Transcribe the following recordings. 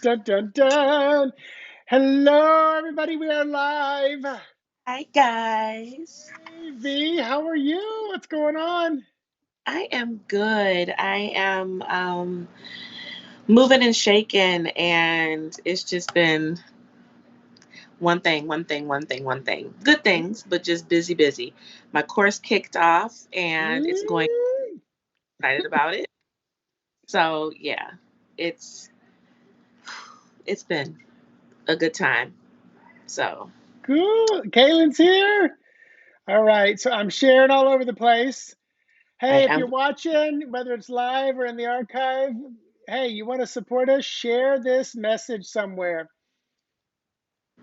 Dun, dun, dun. Hello, everybody. We are live. Hi guys. Hey, V, how are you? What's going on? I am good. I am moving and shaking, and it's just been one thing. Good things, but just busy, busy. My course kicked off and it's going Mm, excited about it. So yeah, it's it's been a good time. So cool. Kaylin's here. All right. So I'm sharing all over the place. I Hey, if you're am watching, whether it's live or in the archive, hey, you want to support us? Share this message somewhere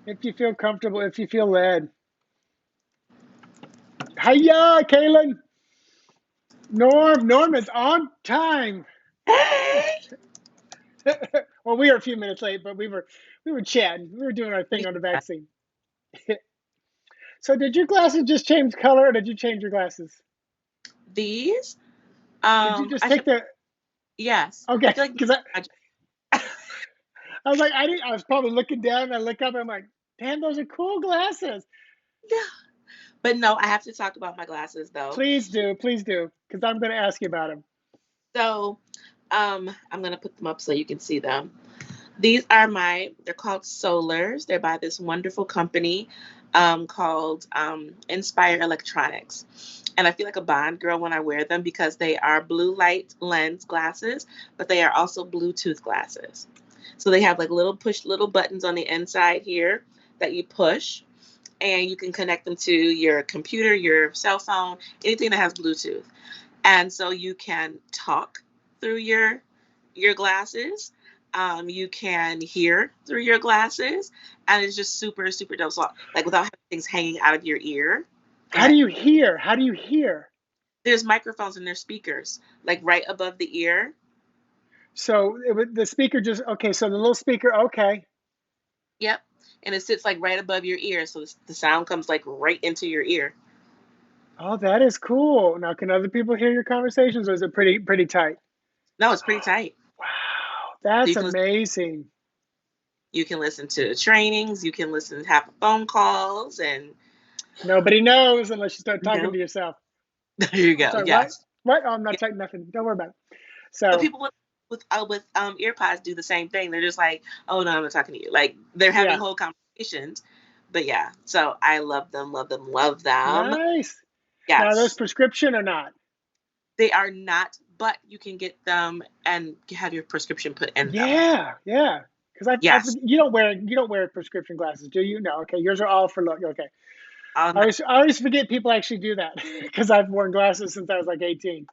if you feel comfortable, if you feel led. Hiya, Kaylin. Norm is on time. Hey! Well, we were a few minutes late, but we were chatting. We were doing our thing on the Yeah. vaccine. So, did your glasses just change color, or did you change your glasses? These Did you just I take feel the? yes. I Okay, feel like because I was like, I didn't. I was probably looking down, and I look up, and I'm like, damn, those are cool glasses. but no, I have to talk about my glasses though. Please do, because I'm going to ask you about them. So, I'm gonna put them up so you can see them. These are they're called Solars. They're by this wonderful company called Inspire Electronics. And I feel like a Bond girl when I wear them because they are blue light lens glasses, but they are also Bluetooth glasses. So they have like little buttons on the inside here that you push, and you can connect them to your computer, your cell phone, anything that has Bluetooth. And so you can talk through your glasses. You can hear through your glasses, and it's just super super dope. So, like without having things hanging out of your ear. Go How do ahead. you hear? How do you hear? There's microphones and there's speakers like right above the ear. So the speaker just okay. So the little speaker, okay. Yep, and it sits like right above your ear, so the sound comes like right into your ear. Oh, that is cool. Now, can other people hear your conversations, or is it pretty tight? No, it's pretty tight. Wow, So that's amazing. you can listen to trainings, you can listen to have phone calls, and Nobody knows unless you start talking no, to yourself. there you I'm go. sorry, what? Yes. What? Oh, I'm not typing nothing. Don't worry about it. But So, people with earpods do the same thing. They're just like, oh no, I'm not talking to you. Like they're having yeah, whole conversations. But yeah, so I love them, love them, love them. nice. Now, are those Yes, prescription or not? they are not, but you can get them and have your prescription put in them. Yeah, yeah. Because Yes. you don't wear prescription glasses, do you? No. Okay, yours are all for look. Okay, No, I always forget people actually do that because I've worn glasses since I was like 18.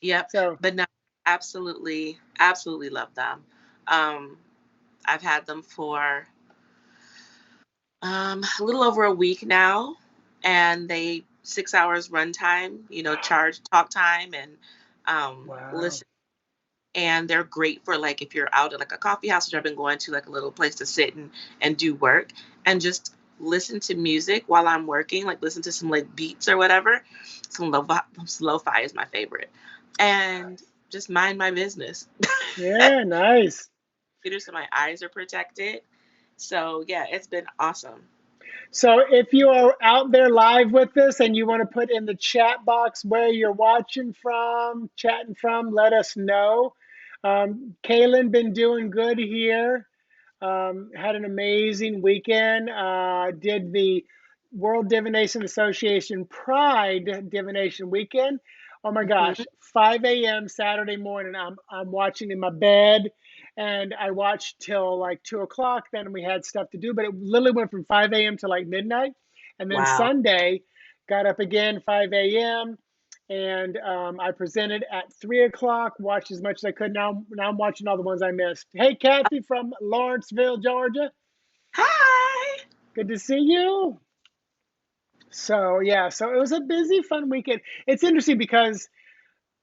yep. So, But no, absolutely, absolutely love them. Um, I've had them for a little over a week now, and they 6 hours runtime, charge talk time and wow. listen. And they're great for like if you're out at like a coffee house, which I've been going to like a little place to sit and do work and just listen to music while I'm working, like listen to some like beats or whatever. Lo-fi is my favorite. And just mind my business. Yeah, nice. So my eyes are protected. So yeah, it's been awesome. So if you are out there live with us and you want to put in the chat box where you're watching from, chatting from, let us know. Kaylin been doing good here. Had an amazing weekend. Did the World Divination Association Pride Divination Weekend. Oh my Mhm. gosh, 5 a.m. Saturday morning. I'm watching in my bed, and I watched till like 2 o'clock. Then we had stuff to do, but it literally went from 5 a.m. to like midnight. And then Wow. Sunday, got up again 5 a.m. and I presented at 3 o'clock. Watched as much as I could. Now I'm watching all the ones I missed. Hey, Kathy from Lawrenceville, Georgia. Hi. Good to see you. So yeah, so it was a busy, fun weekend. It's interesting because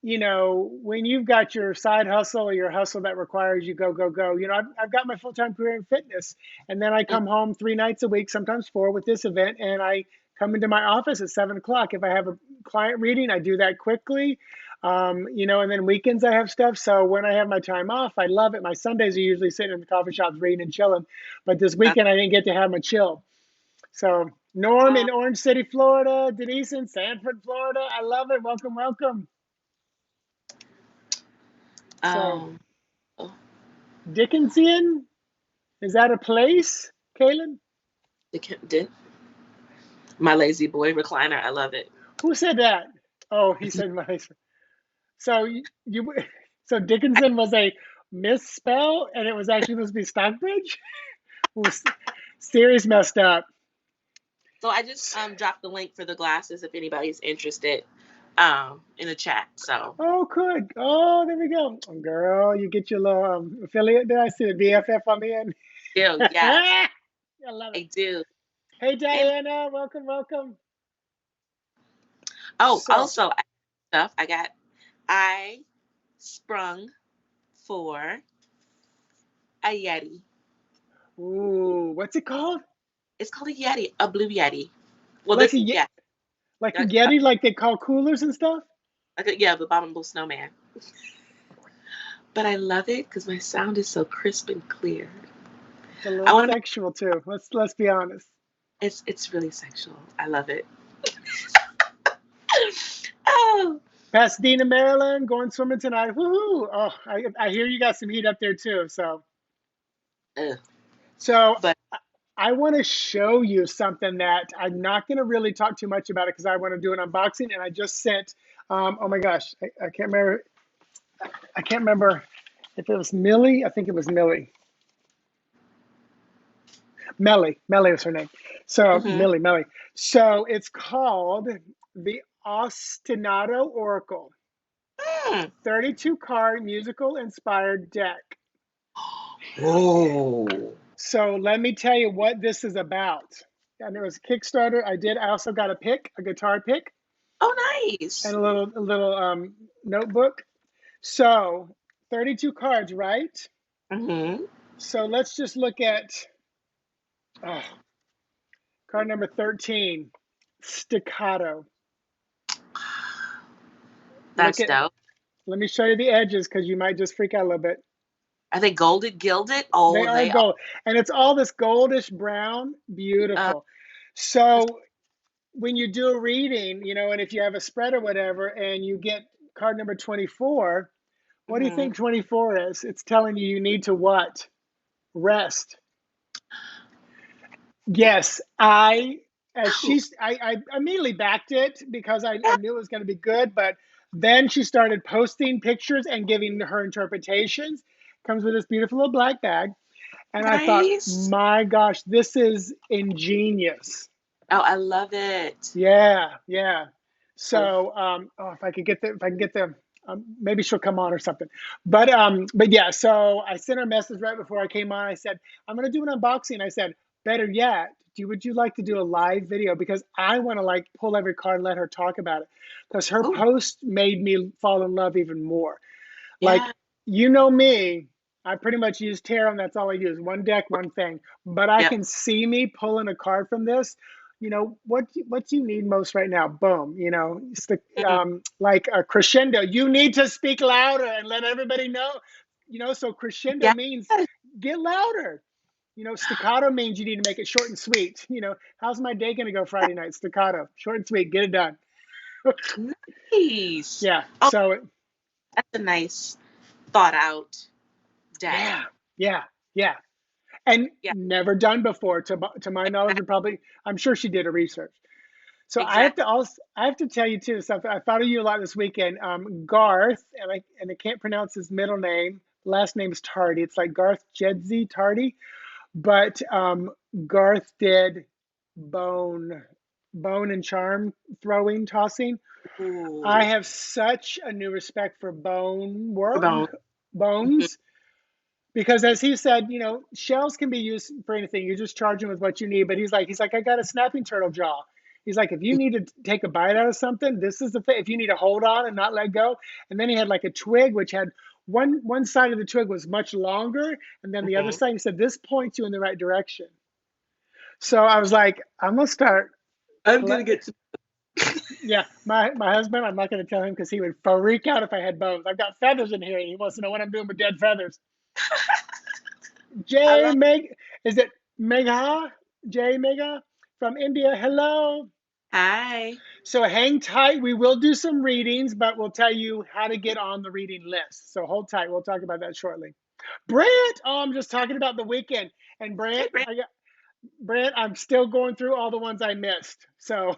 when you've got your side hustle or your hustle that requires you go, go, go, I've got my full time career in fitness. And then I Mm. come home 3 nights a week, sometimes four with this event. And I come into my office at 7 o'clock. If I have a client reading, I do that quickly. You know, and then weekends I have stuff. So when I have my time off, I love it. My Sundays are usually sitting in the coffee shops reading and chilling. But this weekend I didn't get to have my chill. So Norm Uh, in Orange City, Florida. Denise in Sanford, Florida. I love it. Welcome, welcome. So um, oh, Dickensian, is that a place, Kaylin? did my lazy boy recliner. I love it. Who said that? Oh, he said my. So you so Dickinson was a misspell, and it was actually supposed to be Stockbridge. Ooh, Siri's messed up. So I just dropped the link for the glasses if anybody's interested in the chat. So Oh, good. Oh, there we go. Oh, girl, you get your little affiliate there. I see the BFF on the end. yes, I love it. I do. Hey, And Diana, welcome, welcome. oh, So, also stuff I sprung for a Yeti. ooh, what's it called? It's called a Yeti, a blue Yeti. Well, Like this a yeah, like a like, Yeti, like they call coolers and stuff. yeah, the abominable snowman. But I love it because my sound is so crisp and clear. It's a I little want to make sexual too. Let's be honest. it's really sexual. I love it. Oh, Pasadena, Maryland, going swimming tonight. Woohoo! Oh, I hear you got some heat up there too. ugh. So But I want to show you something that I'm not going to really talk too much about it because I want to do an unboxing. And I just sent. Oh my gosh, I can't remember. I can't remember if it was Millie. I think it was Millie. Melly was her name. So mhm. Melly. So it's called the Ostinato Oracle, Mm. 32 card musical inspired deck. Oh, So let me tell you what this is about. And there was a Kickstarter. I also got a pick, a guitar pick, oh, and nice. a little notebook. So 32 cards, right? Mhm. So let's just look at oh, card number 13, staccato. Look That's at, dope. let me show you the edges because you might just freak out a little bit. Are they golded, gilded? They Oh, are they are. gold, and it's all this goldish brown, Uh, beautiful. So when you do a reading, you know, and if you have a spread or whatever, and you get card number 24, what do you mhm. think 24 is? It's telling you need to what? Rest. Yes, I immediately backed it because I knew it was going to be good, but then she started posting pictures and giving her interpretations. Comes with this beautiful little black bag. And I thought, Nice. my gosh, this is ingenious. Oh, I love it. Yeah, yeah. Oh, So, oh, if I can get the, maybe she'll come on or something. But yeah. So I sent her a message right before I came on. I said, I'm gonna do an unboxing. I said, better yet, would you like to do a live video because I want to like pull every card and let her talk about it because her oh, post made me fall in love even more. Like, yeah. you know me, I pretty much use tarot and that's all I use. One deck, one thing. But I Yep. can see me pulling a card from this. You know, what do you need most right now? Boom. You know, it's the, Mm. like a crescendo. You need to speak louder and let everybody know. You know, so crescendo Yeah. means get louder. You know, staccato means you need to make it short and sweet. You know, how's my day going to go Friday night? Staccato, short and sweet, get it done. Nice. Yeah. Oh, So, that's a nice thought out deck. yeah, yeah, yeah. And Yeah, never done before to my knowledge. And probably, I'm sure she did a research. So exactly. I have to tell you too something. I thought of you a lot this weekend. Garth, and I can't pronounce his middle name. Last name is Tardy. It's like Garth Jedzi Tardy, but Garth did bone bone and charm throwing tossing. I Ooh, have such a new respect for bone work, bone. Mhm. bones, because as he said, you know, shells can be used for anything. You just charge them with what you need. But he's like, I got a snapping turtle jaw. He's like, if you need to take a bite out of something, this is the thing. If you need to hold on and not let go. And then he had like a twig, which had one side of the twig was much longer, and then the other Mhm. side, he said, this points you in the right direction. So I was like, I'm gonna start I'm gonna collect. get to. Yeah, my husband, I'm not going to tell him because he would freak out if I had both. I've got feathers in here, and he wants to know what I'm doing with dead feathers. I Jay love. Meg, is it Megha? Jay Megha from India. Hello. Hi. So hang tight. We will do some readings, but we'll tell you how to get on the reading list. So hold tight. We'll talk about that shortly. Brant, oh, I'm just talking about the weekend. And Hey, Brant, Brent. Brant, I'm still going through all the ones I missed. So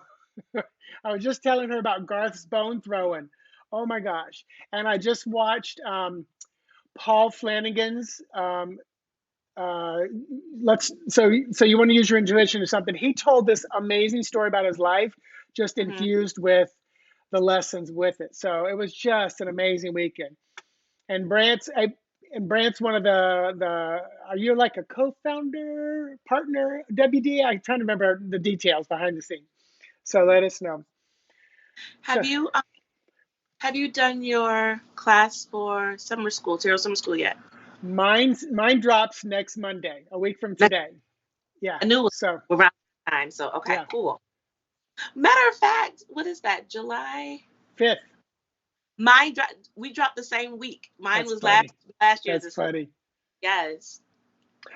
I was just telling her about Garth's bone throwing. Oh my gosh. And I just watched Paul Flanagan's uh, so you want to use your intuition or something. He told this amazing story about his life, just Hmm. infused with the lessons with it. So it was just an amazing weekend. And Brant's one of the. Are you like a co-founder, partner, WD? I'm trying to remember the details behind the scenes. So let us know. So Have you have you done your class for summer school, Tarot Summer School yet? mine drops next Monday, a week from Next, today. Yeah. I knew it So was around that time. So okay, yeah, cool. Matter of fact, what is that? July. 5th. We dropped the same week. Mine That's was funny. last year That's this week. funny. Yes.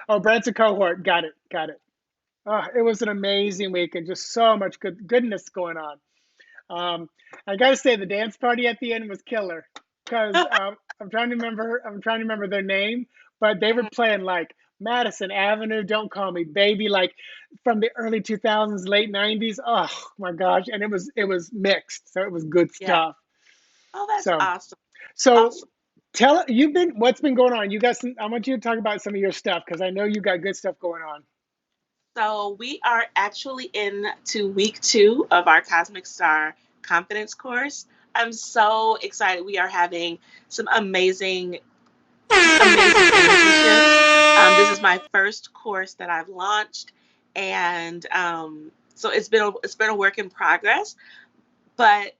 Oh, Brent's a cohort. Got it. Got it. Oh, it was an amazing week and just so much goodness going on. Um, I got to say, the dance party at the end was killer because I'm trying to remember. I'm trying to remember their name, but they were Mhm. playing like Madison Avenue, "Don't Call Me Baby," like from the early 2000s, late 90s. Oh my gosh! And it was mixed, so it was good Yeah. stuff. Oh, that's So awesome. so Awesome. tell you've been what's been going on. You got some. I want you to talk about some of your stuff because I know you got good stuff going on. So we are actually into week 2 of our Cosmic Star Confidence course. I'm so excited. We are having some amazing energy shifts. This is my first course that I've launched, and so it's been a work in progress. But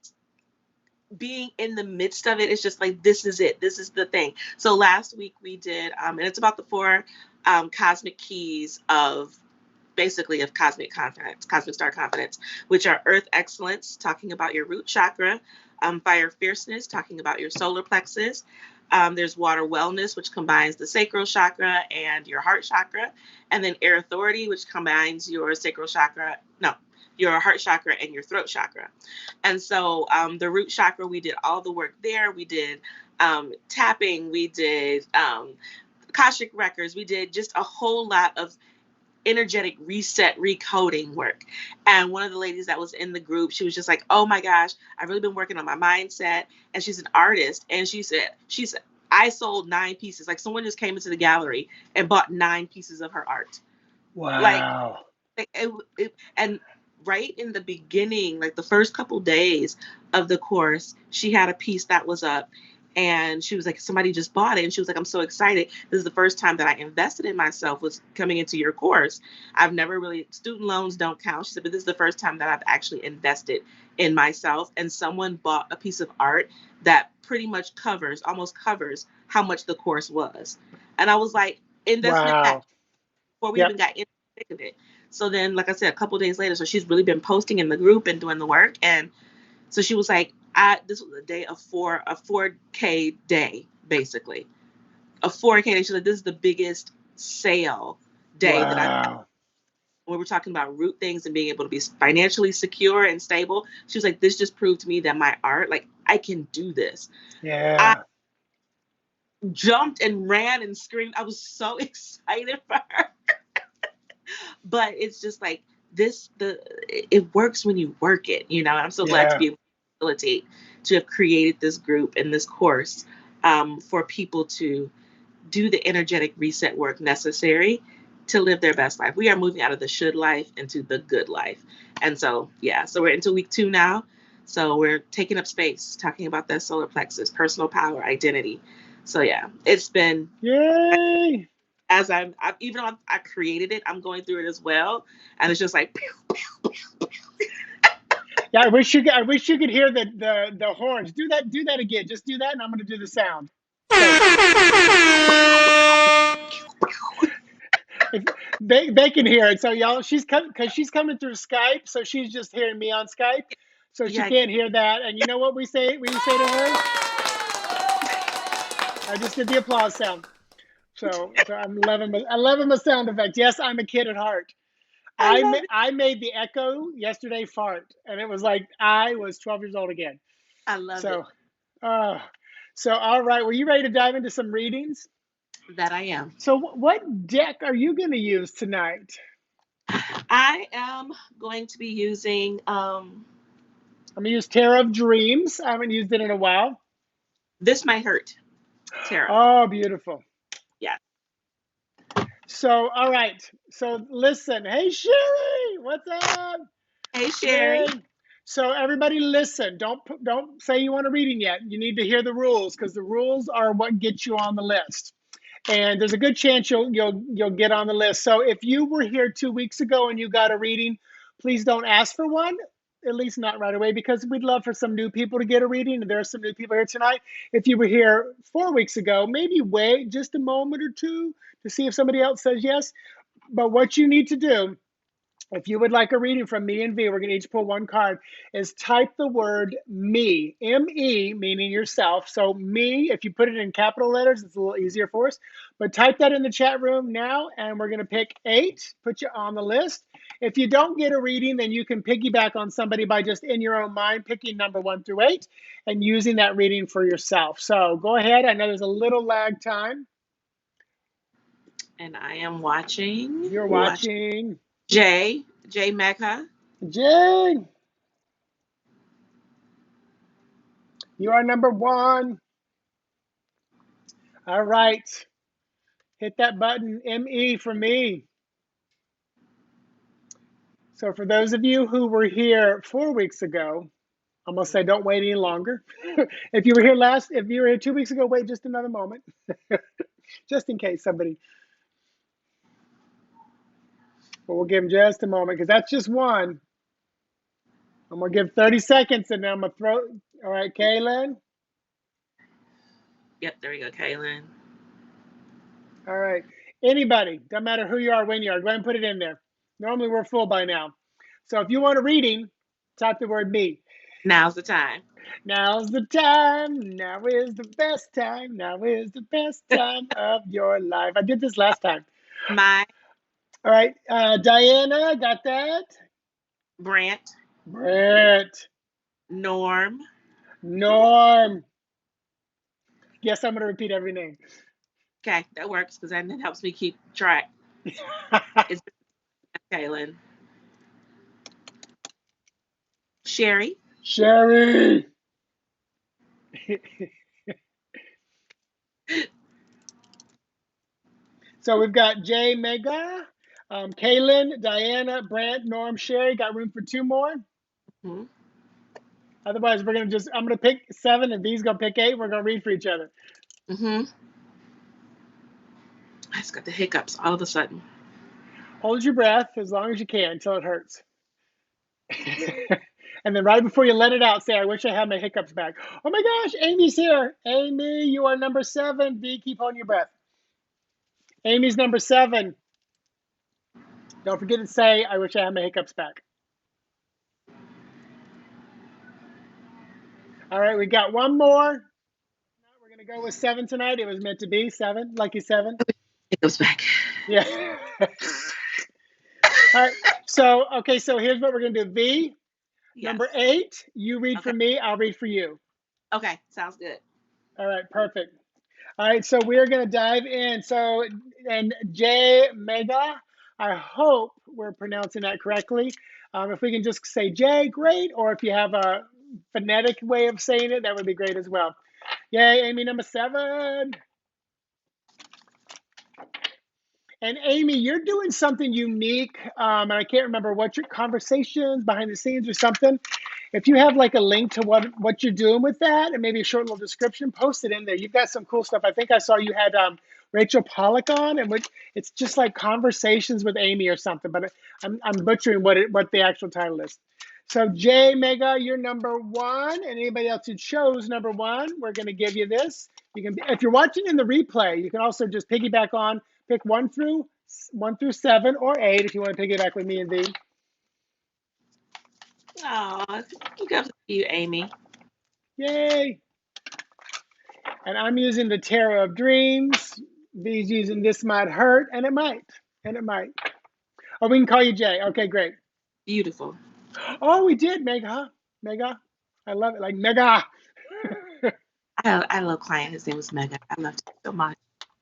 being in the midst of it, it's just like this is it. This is the thing. So last week we did, and it's about the 4 cosmic keys of basically of cosmic confidence, cosmic star confidence, which are earth excellence, talking about your root chakra, fire fierceness, talking about your solar plexus. There's water wellness, which combines the sacral chakra and your heart chakra, and then air authority, which combines your sacral chakra, no, your heart chakra and your throat chakra. And so the root chakra, we did all the work there. We did tapping, we did Akashic records, we did just a whole lot of energetic reset recoding work. And one of the ladies that was in the group, she was just like, oh my gosh, I've really been working on my mindset. And she's an artist, and she said I sold 9 pieces. Like someone just came into the gallery and bought 9 pieces of her art. Like Wow. and right in the beginning, like the first couple days of the course, she had a piece that was up, and she was like, somebody just bought it, and she was like, I'm so excited. This is the first time that I invested in myself, was coming into your course. I've never really, student loans don't count. She said, but this is the first time that I've actually invested in myself, and someone bought a piece of art that pretty much almost covers how much the course was. And I was like, investment back Wow. before we even Yep. got into the thick of it. So then, like I said, a couple days later, so she's really been posting in the group and doing the work. And so she was like, this was a day of a 4K day, basically. A 4K day. She's like, this is the biggest sale day that I've had. Wow. When we're talking about root things and being able to be financially secure and stable, she was like, this just proved to me that my art, like, I can do this. I Yeah. jumped and ran and screamed. I was so excited for her. But it's just like it works when you work it, I'm so glad to Yeah. be able to facilitate, to have created this group and this course, for people to do the energetic reset work necessary to live their best life. We are moving out of the should life into the good life. And so yeah, so we're into week 2 now. So we're taking up space, talking about that solar plexus, personal power, identity. So yeah, it's been, Yay. as even though I created it, I'm going through it as well, and it's just like, pew, pew, pew. Yeah, I wish you could hear the horns. Do that again. Just do that, and I'm gonna do the sound. So if they can hear it. So y'all, she's coming because she's coming through Skype, so she's just hearing me on Skype. So she Yeah. can't hear that. And you know what we say? We say to her. I just did the applause sound. So I'm loving my sound effects. Yes, I'm a kid at heart. I love it. I made the echo yesterday fart, and it was like I was 12 years old again. I love it. So, uh, so all right. Were you ready to dive into some readings? That I am. So, what deck are you going to use tonight? I am going to be using I'm going to use Tarot of Dreams. I haven't used it in a while. This Might Hurt tarot. Oh, beautiful. Yeah. So, all right. So, listen. Hey, Sherry, what's up? Hey, Sherry. Yay. So, everybody, listen. Don't say you want a reading yet. You need to hear the rules because the rules are what gets you on the list. And there's a good chance you'll get on the list. So, if you were here 2 weeks ago and you got a reading, please don't ask for one. At least not right away, because we'd love for some new people to get a reading. And there are some new people here tonight. If you were here 4 weeks ago, maybe wait just a moment or two to see if somebody else says yes. But what you need to do, if you would like a reading from me and V, we're going to each pull one card, is type the word me, M-E, meaning yourself. So me, if you put it in capital letters, it's a little easier for us. But type that in the chat room now, and we're going to pick 8, put you on the list. If you don't get a reading, then you can piggyback on somebody by just in your own mind picking number 1 through 8 and using that reading for yourself. So go ahead. I know there's a little lag time. And I am watching. You're watching. J Mecca. Jay, you are number 1. All right. Hit that button, ME for me. So for those of you who were here 4 weeks ago, I'm going to say don't wait any longer. If you were here 2 weeks ago, wait just another moment. Just in case somebody. But we'll give them just a moment because that's just one. I'm going to give 30 seconds and then I'm going to throw. All right, Kaylin. Yep, there we go, Kaylin. All right. Anybody, doesn't matter who you are, when you are, go ahead and put it in there. Normally we're full by now. So if you want a reading, type the word me. Now's the time. Now's the time. Now is the best time. Now is the best time of your life. I did this last time. My All right. Diana, got that? Brant. Norm. Yes, I'm going to repeat every name. Okay, that works because that helps me keep track. It's Kaylin. Sherry. So we've got Jay, Mega, Kaylin, Diana, Brant, Norm, Sherry. Got room for 2 more? Mm-hmm. Otherwise, I'm going to pick 7 and V's going to pick 8. We're going to read for each other. Mm-hmm. I just got the hiccups all of a sudden. Hold your breath as long as you can until it hurts. And then right before you let it out, say, I wish I had my hiccups back. Oh my gosh, Amy's here. Amy, you are number 7. V, keep holding your breath. Amy's number 7. Don't forget to say, I wish I had my hiccups back. All right, we got one more. We're going to go with 7 tonight. It was meant to be 7, lucky 7. Hiccups back. Yeah. All right, so here's what we're going to do. V, yes. Number 8, you read for me, I'll read for you. Okay, sounds good. All right, perfect. All right, so we're going to dive in. So, and J Mega, I hope we're pronouncing that correctly. If we can just say J, great. Or if you have a phonetic way of saying it, that would be great as well. Yay, Amy, number 7. And Amy, you're doing something unique, and I can't remember what your conversations behind the scenes or something. If you have like a link to what you're doing with that and maybe a short little description, post it in there. You've got some cool stuff. I think I saw you had Rachel Pollack on, and it's just like conversations with Amy or something, but I'm butchering what the actual title is. So J Mega, you're number 1, and anybody else who chose number 1, we're going to give you this. You can, if you're watching in the replay, you can also just piggyback on, pick 1 through 7 or 8 if you want to piggyback with me and V. Oh, good to see you, Amy. Yay. And I'm using the Tarot of Dreams. V's using This Might Hurt, and it might. And it might. Oh, we can call you Jay. Okay, great. Beautiful. Oh, we did, Mega. Mega. I love it. Like Mega. I love client. His name was Mega. I loved him so much.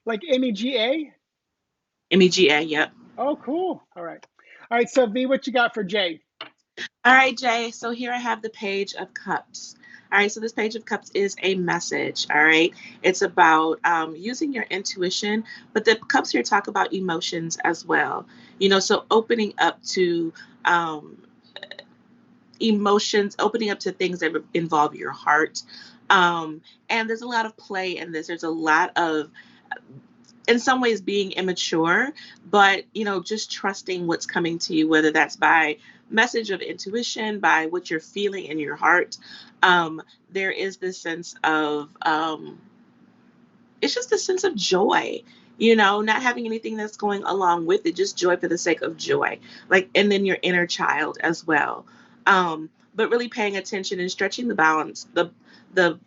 Like MEGA? MEGA, yep. Oh, cool. All right. All right, so V, what you got for Jay? All right, Jay. So here I have the Page of Cups. All right, so this Page of Cups is a message. All right, it's about using your intuition, but the cups here talk about emotions as well. So opening up to um, emotions, opening up to things that involve your heart. And there's a lot of play in this. There's a lot of, in some ways, being immature, but just trusting what's coming to you, whether that's by message of intuition, by what you're feeling in your heart. There is this sense of it's just a sense of joy, not having anything that's going along with it, just joy for the sake of joy, like, and then your inner child as well. But really paying attention and stretching the balance, the the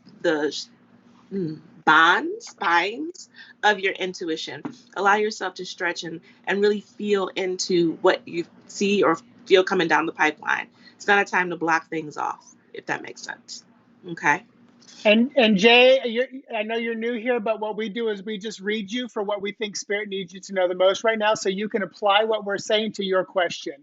binds of your intuition. Allow yourself to stretch and really feel into what you see or feel coming down the pipeline. It's not a time to block things off, if that makes sense. Okay. And Jay, I know you're new here, but what we do is we just read you for what we think Spirit needs you to know the most right now, so you can apply what we're saying to your question.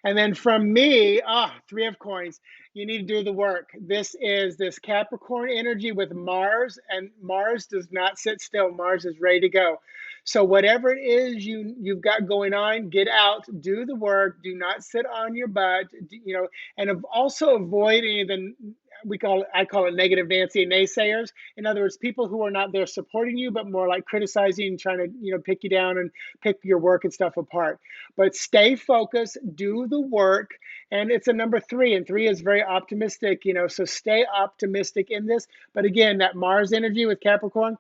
And then from me, three of coins, you need to do the work. This is this Capricorn energy with Mars, and Mars does not sit still. Mars is ready to go. So whatever it is you've got going on, get out, do the work. Do not sit on your butt. And also avoid any of the I call it negative Nancy and naysayers. In other words, people who are not there supporting you, but more like criticizing, trying to pick you down and pick your work and stuff apart. But stay focused, do the work, and it's a number three, and three is very optimistic. So stay optimistic in this. But again, that Mars energy with Capricorn.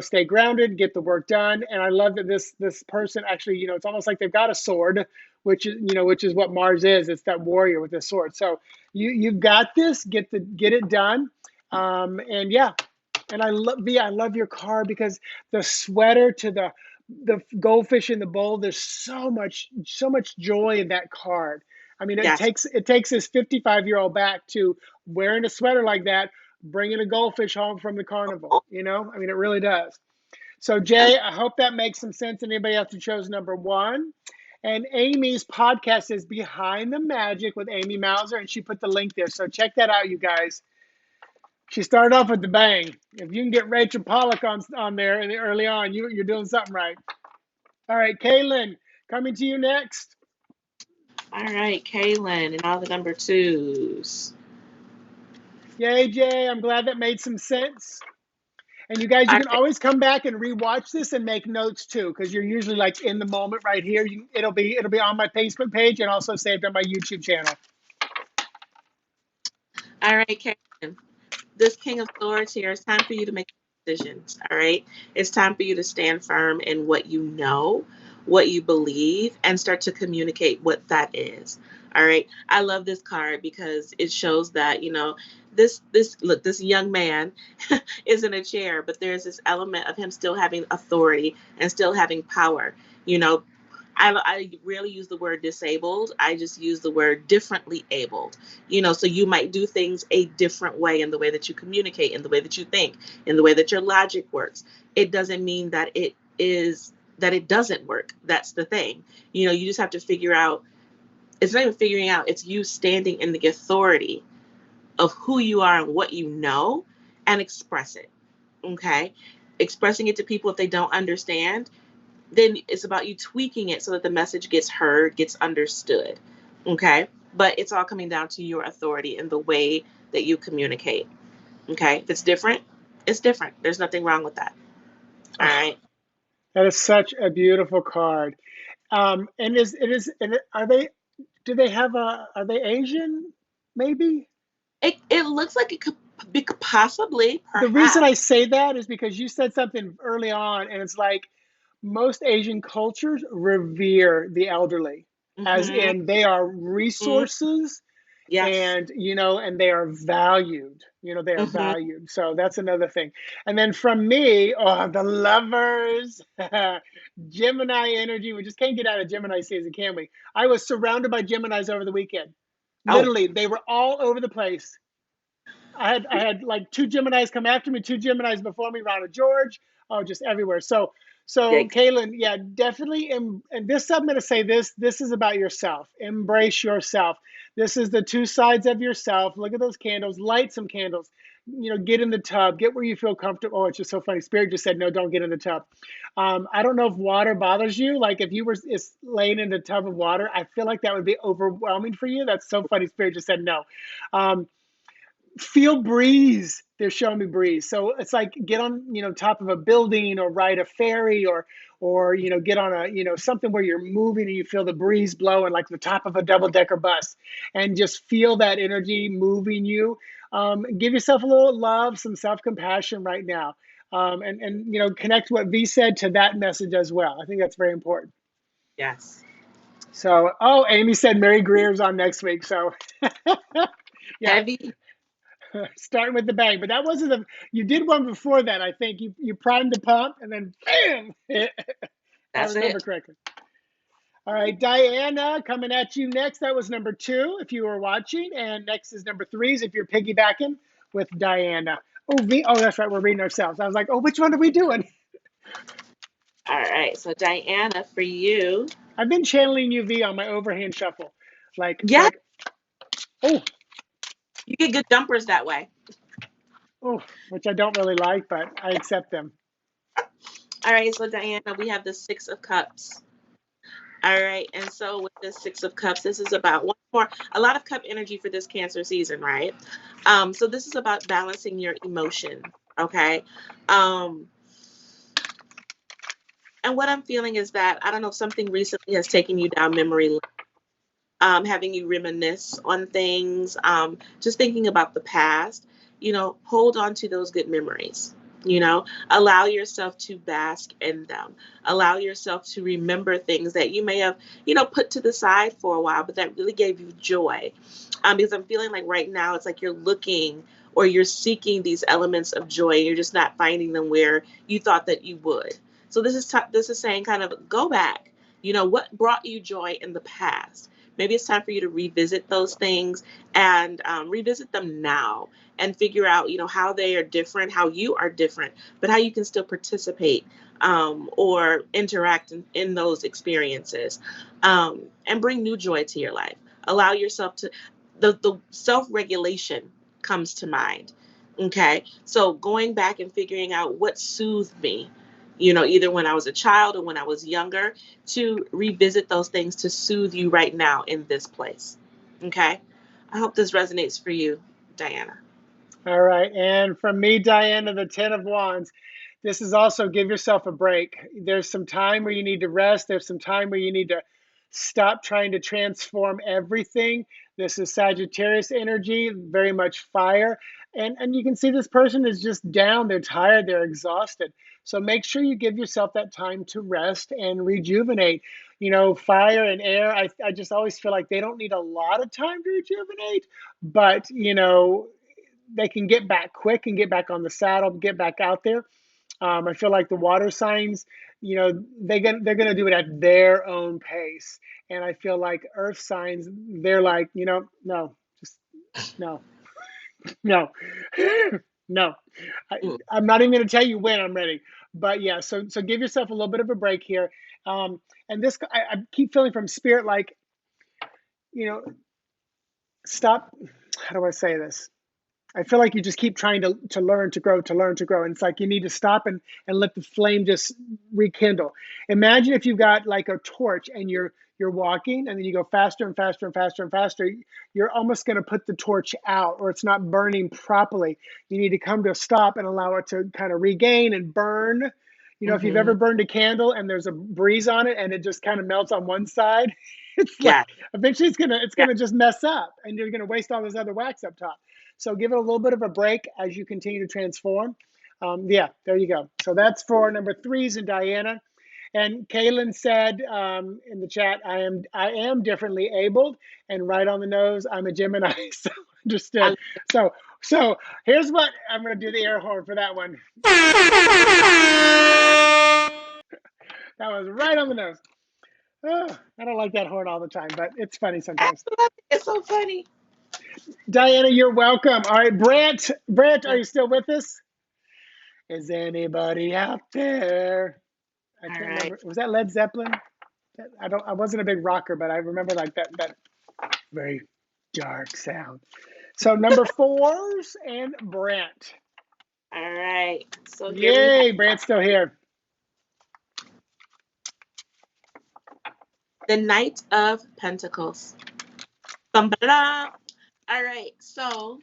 Stay grounded, get the work done. And I love that this person actually, it's almost like they've got a sword, which is what Mars is. It's that warrior with the sword. So you've got this. Get it done. And yeah, and I love your card because the sweater to the goldfish in the bowl. There's so much joy in that card. I mean, it Yes. takes this 55-year-old back to wearing a sweater like that, bringing a goldfish home from the carnival. I mean, it really does. So Jay, I hope that makes some sense. Anybody else who chose number one? And Amy's podcast is Behind the Magic with Amy Mauser, and she put the link there. So check that out, you guys. She started off with the bang. If you can get Rachel Pollack on there early on, you're doing something right. All right, Kaylin, coming to you next. All right, Kaylin and all the number twos. Yay, Jay. I'm glad that made some sense. And you guys, you All can right. always come back and rewatch this and make notes too, because you're usually like in the moment right here. It'll be on my Facebook page and also saved on my YouTube channel. All right, Kaylin. This King of Swords here, it's time for you to make decisions. All right. It's time for you to stand firm in what you know, what you believe, and start to communicate what that is. All right. I love this card because it shows that, this young man is in a chair, but there's this element of him still having authority and still having power. You know, I rarely use the word disabled. I just use the word differently abled. So you might do things a different way in the way that you communicate, in the way that you think, in the way that your logic works. It doesn't mean that it doesn't work. That's the thing. You just have to figure out. It's not even figuring out. It's you standing in the authority of who you are and what you know, and express it. Okay, expressing it to people if they don't understand, then it's about you tweaking it so that the message gets heard, gets understood. Okay. But it's all coming down to your authority and the way that you communicate. Okay. If it's different, it's different. There's nothing wrong with that. All Oh, right. that is such a beautiful card. And are they? Do they have a? Are they Asian? Maybe. It looks like it could be possibly, The reason perhaps. I say that is because you said something early on, and it's like most Asian cultures revere the elderly, as Mm-hmm, in they are mm-hmm, resources. Yes. And and they are valued. They are Hmm. valued. So that's another thing. And then from me, oh, the lovers. Gemini energy. We just can't get out of Gemini season, can we? I was surrounded by Geminis over the weekend. Oh, Literally, they were all over the place. I had like two Geminis come after me, two Geminis before me, Ron and George. Oh, just everywhere. So yikes. Kaylin, yeah, definitely. And this, I'm going to say this. This is about yourself. Embrace yourself. This is the two sides of yourself. Look at those candles. Light some candles. Get in the tub. Get where you feel comfortable. Oh, it's just so funny. Spirit just said, no, don't get in the tub. I don't know if water bothers you. Like if you were laying in a tub of water, I feel like that would be overwhelming for you. That's so funny. Spirit just said no. Um, Feel breeze. They're showing me breeze. So it's like get on top of a building, or ride a ferry, or get on a something where you're moving and you feel the breeze blowing, like the top of a double-decker bus, and just feel that energy moving you. Give yourself a little love, some self-compassion right now. And connect what V said to that message as well. I think that's very important. Yes. So, oh, Amy said Mary Greer's on next week. So yeah, Heavy. starting with the bang. But that wasn't the. You did one before that, I think. You primed the pump and then bam. If I That's remember it. correctly. All right, Diana, coming at you next. That was number 2 if you were watching, and next is number 3s if you're piggybacking with Diana. Oh, V. Oh, that's right. We're reading ourselves. I was like, oh, which one are we doing? All right. So Diana, for you. I've been channeling you, V, on my overhand shuffle, like Yeah, like oh you get good jumpers that way. oh, which I don't really like, but I accept them. All right. So Diana, we have the Six of Cups. All right. And so with this Six of Cups, this is about one more, a lot of cup energy for this Cancer season, right? So this is about balancing your emotions. Okay. Um, and what I'm feeling is that I don't know if something recently has taken you down memory lane, having you reminisce on things, just thinking about the past. Hold on to those good memories. Allow yourself to bask in them. Allow yourself to remember things that you may have, put to the side for a while, but that really gave you joy. Because I'm feeling like right now it's like you're looking or you're seeking these elements of joy and you're just not finding them where you thought that you would. So this is saying kind of go back. What brought you joy in the past? Maybe it's time for you to revisit those things and revisit them now and figure out, how they are different, how you are different, but how you can still participate or interact in those experiences, and bring new joy to your life. Allow yourself to, the self-regulation comes to mind. Okay. So going back and figuring out what soothed me, either when I was a child or when I was younger, to revisit those things to soothe you right now in this place. Okay. I hope this resonates for you, Diana. All right. And from me, Diana, the 10 of Wands, this is also give yourself a break. There's some time where you need to rest. There's some time where you need to stop trying to transform everything. This is Sagittarius energy, very much fire. And you can see this person is just down. They're tired. They're exhausted. So make sure you give yourself that time to rest and rejuvenate. Fire and air, I just always feel like they don't need a lot of time to rejuvenate, but they can get back quick and get back on the saddle, get back out there. I feel like the water signs, they're gonna do it at their own pace, and I feel like earth signs, they're like, no, just no, no, no. I, Mm. I'm not even gonna tell you when I'm ready, but yeah. So give yourself a little bit of a break here, and this I keep feeling from spirit like, you know, stop. How do I say this? I feel like you just keep trying to learn to grow, to learn to grow. And it's like you need to stop and let the flame just rekindle. Imagine if you've got like a torch and you're walking and then you go faster and faster and faster and faster. You're almost going to put the torch out, or it's not burning properly. You need to come to a stop and allow it to kind of regain and burn. If you've Hmm. ever burned a candle and there's a breeze on it and it just kind of melts on one side, it's like Yeah. eventually it's Yeah. gonna just mess up and you're gonna waste all this other wax up top. So give it a little bit of a break as you continue to transform. Yeah, there you go. So that's for number 3s in Diana. And Kaylin said in the chat, I am differently abled, and right on the nose, I'm a Gemini. So understood. I, So here's what I'm going to do the air horn for that one. That was right on the nose. Oh, I don't like that horn all the time, but it's funny I sometimes. love it. It's so funny. Diana, you're welcome. All right, Brant, are you still with us? Is anybody out there? I All can't right. remember. Was that Led Zeppelin? I wasn't a big rocker, but I remember like that very dark sound. So number fours and Brant. All right. So here we have Yay, Brant's still here. the Knight of Pentacles. Bum-ba-da-da. All right. So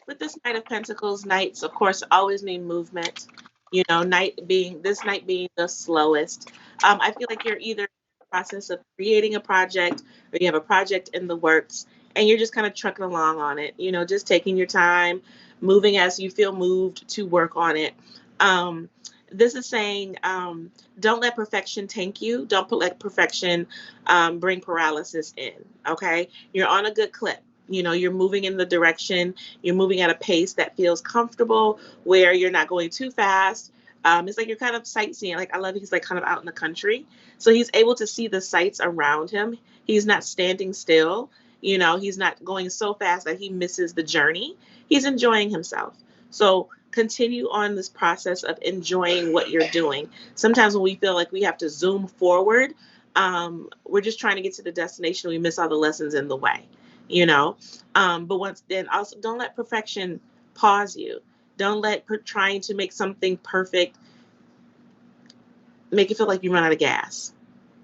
with this Knight of Pentacles, knights, of course, always need movement. You know, this night being the slowest. I feel like you're either in the process of creating a project or you have a project in the works and you're just kind of trucking along on it, you know, just taking your time, moving as you feel moved to work on it. Um, this is saying don't let perfection tank you. Let perfection bring paralysis in. Okay. You're on a good clip. You know, you're moving in the direction, you're moving at a pace that feels comfortable, where you're not going too fast. It's like you're kind of sightseeing. Like, I love he's like kind of out in the country. So he's able to see the sights around him. He's not standing still. You know, he's not going so fast that he misses the journey. He's enjoying himself. So continue on this process of enjoying what you're doing. Sometimes when we feel like we have to zoom forward, we're just trying to get to the destination. We miss all the lessons in the way, you know. But once then, also don't let perfection pause you. Don't let trying to make something perfect make you feel like you run out of gas.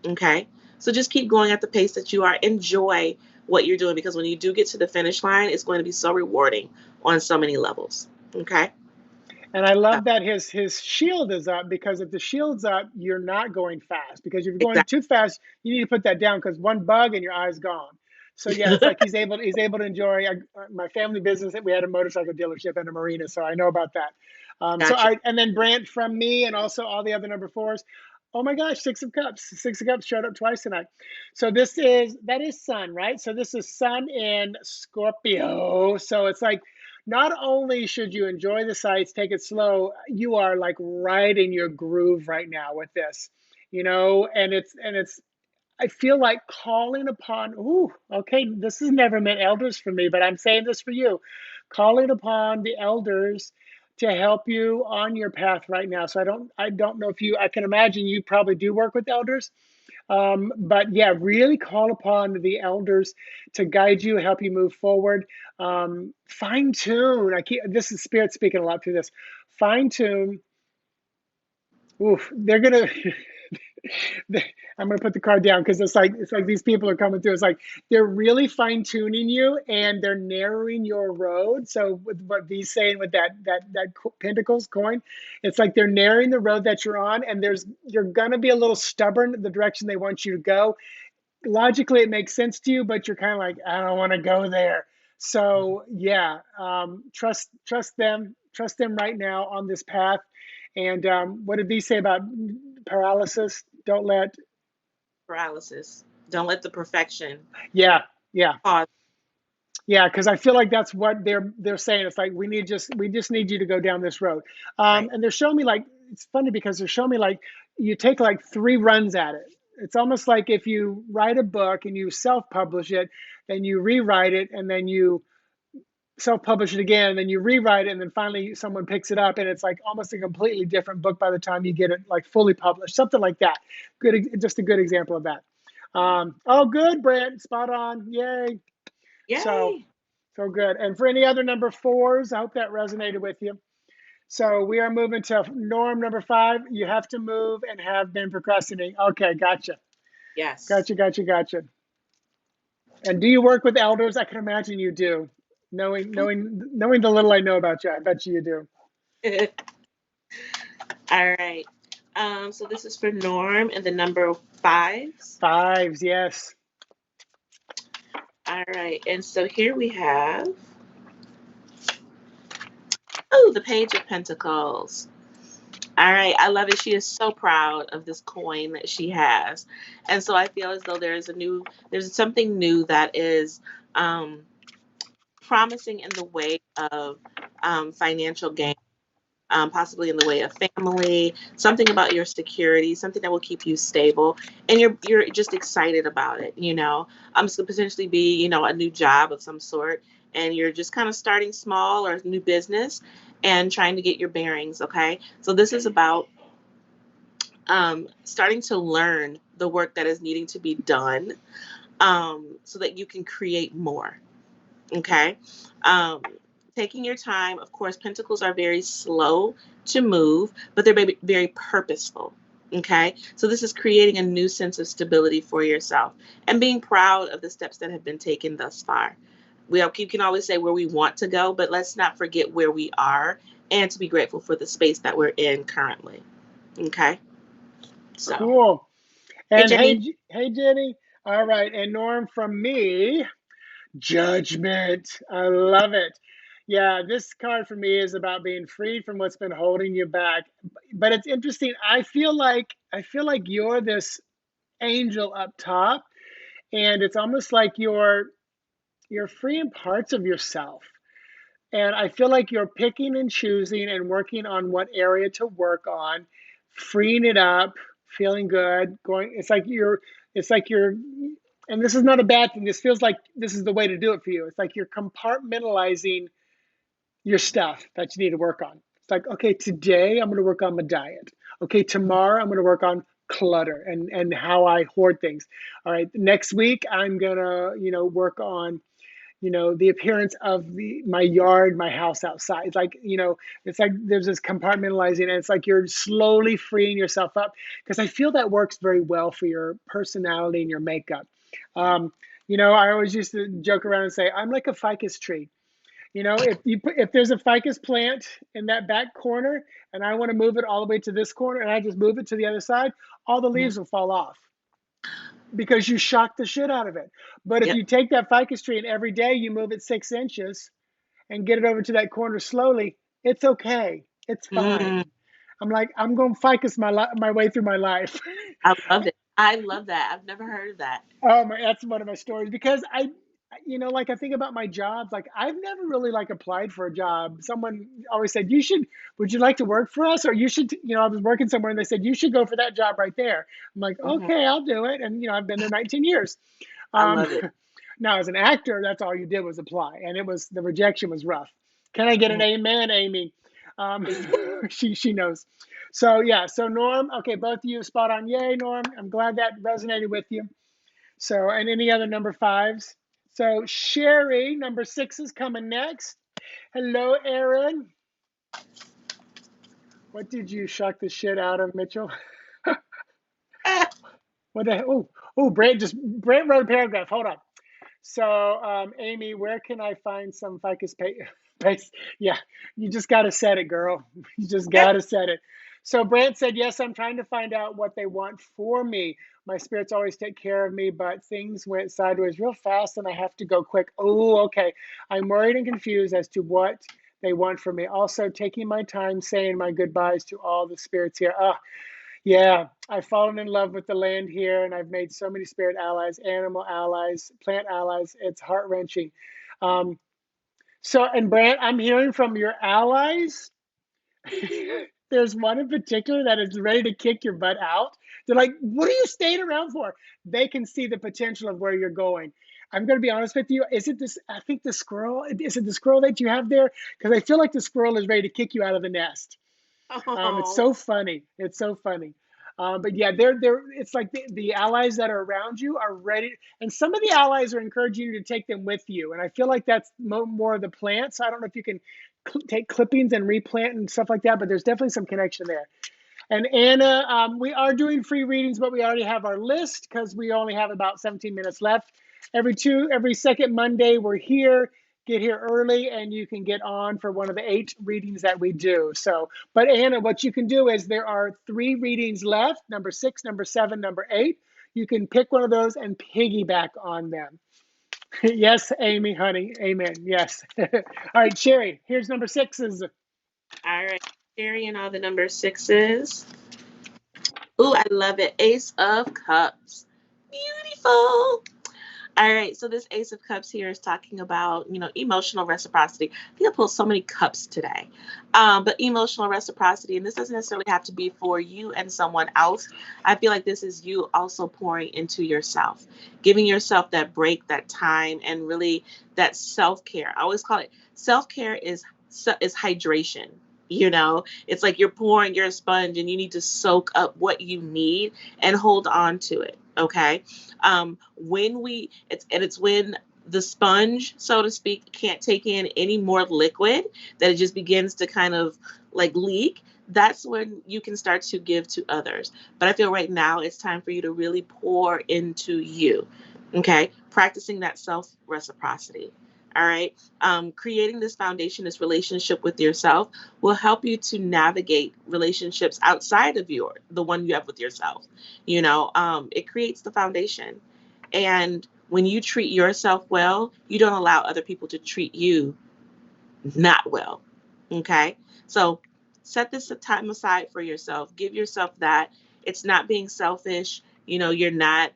Okay, so just keep going at the pace that you are. Enjoy what you're doing, because when you do get to the finish line, it's going to be so rewarding on so many levels. Okay. And I love that his shield is up, because if the shield's up, you're not going fast. Because if you're going Exactly. too fast, you need to put that down, because one bug and your eye's gone. So yeah, it's like he's able to enjoy my family business. We had a motorcycle dealership and a marina, so I know about that. Gotcha. And then Brant from me, and also all the other number fours. Oh my gosh, Six of Cups showed up twice tonight. So that is Sun, right? So this is Sun in Scorpio. So it's like, not only should you enjoy the sights, take it slow, you are like right in your groove right now with this, and it's I feel like calling upon, ooh, okay, this has never meant elders for me, but I'm saying this for you, calling upon the elders to help you on your path right now. So I don't know if I can imagine you probably do work with elders. But yeah, really call upon the elders to guide you, help you move forward. Fine tune. This is Spirit speaking a lot through this. Fine tune. Oof, they're gonna. I'm gonna put the card down, because it's like these people are coming through. It's like they're really fine tuning you, and they're narrowing your road. So with what V's saying with that Pentacles coin, it's like they're narrowing the road that you're on, and you're gonna be a little stubborn the direction they want you to go. Logically it makes sense to you, but you're kind of like, I don't want to go there. So yeah, trust them right now on this path. And what did V say about paralysis? Don't let. Paralysis. Don't let the perfection Yeah, yeah, pause. yeah, because I feel like that's what they're saying. It's like we just need you to go down this road. Right. And they're showing me, like, it's funny because they're showing me like you take like 3 runs at it. It's almost like if you write a book and you self-publish it, then you rewrite it, and then you self-publish it again, and then you rewrite it, and then finally someone picks it up, and it's like almost a completely different book by the time you get it like fully published, something like that. Just a good example of that. Oh, good, Brent, spot on, yay. So Yay. so good. And for any other number fours, I hope that resonated with you. So we are moving to norm number 5. You have to move and have been procrastinating. Okay, gotcha. Yes. Gotcha. And do you work with elders? I can imagine you do. Knowing the little I know about you, I bet you do. All right. So this is for Norm and the number 5s. 5s, yes. All right. And so here we have, oh, the Page of Pentacles. All right, I love it. She is so proud of this coin that she has, and so I feel as though there's something new that is um, promising in the way of financial gain, possibly in the way of family, something about your security, something that will keep you stable, and you're just excited about it. This could potentially be a new job of some sort, and you're just kind of starting small or a new business and trying to get your bearings. Okay, so this is about starting to learn the work that is needing to be done, so that you can create more. Okay. Um, Taking your time. Of course, pentacles are very slow to move, but they're very purposeful. Okay. So this is creating a new sense of stability for yourself and being proud of the steps that have been taken thus far. You can always say where we want to go, but let's not forget where we are and to be grateful for the space that we're in currently. Okay. So, Cool. hey, And Jenny. hey, Jenny. All right. And Norm, from me, judgment. I love it. Yeah, this card for me is about being freed from what's been holding you back. But it's interesting. I feel like you're this angel up top, and it's almost like you're freeing parts of yourself. And I feel like you're picking and choosing and working on what area to work on, freeing it up, feeling good, going. It's like you're, and this is not a bad thing. This feels like this is the way to do it for you. It's like you're compartmentalizing your stuff that you need to work on. It's like, okay, today I'm going to work on my diet. Okay, tomorrow I'm going to work on clutter and how I hoard things. All right, next week I'm going to, work on the appearance of my yard, my house outside. It's like there's this compartmentalizing, and it's like you're slowly freeing yourself up, because I feel that works very well for your personality and your makeup. I always used to joke around and say I'm like a ficus tree. If there's a ficus plant in that back corner, and I want to move it all the way to this corner, and I just move it to the other side, all the Mhm. leaves will fall off because you shock the shit out of it. But if Yep. you take that ficus tree and every day you move it 6 inches and get it over to that corner slowly, it's okay. It's Mm, fine. I'm going to ficus my way through my life. I love it. I love that. I've never heard of that. Oh my, that's one of my stories, because like I think about my jobs. Like, I've never really like applied for a job. Someone always said, would you like to work for us? Or you should, I was working somewhere and they said, you should go for that job right there. I'm like, Hmm. okay, I'll do it. And, I've been there 19 years. I Um, love it. Now, as an actor, that's all you did was apply, and the rejection was rough. Can I get an Mhm. amen, Amy? Um, she knows. So yeah, so Norm, okay, both of you spot on. Yay, Norm! I'm glad that resonated with you. So, and any other number fives? So Sherry, number six, is coming next. Hello, Aaron. What did you shock the shit out of, Mitchell? What the hell? Oh, Brent wrote a paragraph. Hold on. So, Amy, where can I find some ficus paste? Yeah, you just got to set it, girl. You just got to set it. So, Brant said, yes, I'm trying to find out what they want for me. My spirits always take care of me, but things went sideways real fast and I have to go quick. Oh, okay. I'm worried and confused as to what they want from me. Also, taking my time saying my goodbyes to all the spirits here. Yeah, I've fallen in love with the land here, and I've made so many spirit allies, animal allies, plant allies. It's heart wrenching. Um, and Brant, I'm hearing from your allies. There's one in particular that is ready to kick your butt out. They're like, "What are you staying around for?" They can see the potential of where you're going. I'm going to be honest with you. Is it this? I think the squirrel. Is it the squirrel that you have there? Because I feel like the squirrel is ready to kick you out of the nest. It's Oh, so funny. It's so funny. But yeah, they're. It's like the allies that are around you are ready, and some of the allies are encouraging you to take them with you. And I feel like that's more of the plants. I don't know if you can take clippings and replant and stuff like that, but there's definitely some connection there. And Anna, we are doing free readings, but we already have our list because we only have about 17 minutes left. Every second Monday, we're here. Get here early, and you can get on for one of the 8 readings that we do. So, but Anna, what you can do is there are 3 readings left: number 6, number 7, number 8. You can pick one of those and piggyback on them. Yes, Amy, honey, amen. Yes. All right, Sherry. Here's number 6's. all right. Sherry and all the number sixes. Ooh, I love it. Ace of Cups. Beautiful. All right, so this Ace of Cups here is talking about, emotional reciprocity. I think I pulled so many cups today. But emotional reciprocity, and this doesn't necessarily have to be for you and someone else. I feel like this is you also pouring into yourself, giving yourself that break, that time, and really that self-care. I always call it self-care is hydration. It's like you're a sponge and you need to soak up what you need and hold on to it. Okay. It's when the sponge, so to speak, can't take in any more liquid, that it just begins to kind of like leak. That's when you can start to give to others. But I feel right now it's time for you to really pour into you. Okay. Practicing that self reciprocity. All right. Creating this foundation, this relationship with yourself will help you to navigate relationships outside of the one you have with yourself. It creates the foundation. And when you treat yourself well, you don't allow other people to treat you not well. Okay. So set this time aside for yourself. Give yourself that. It's not being selfish. You're not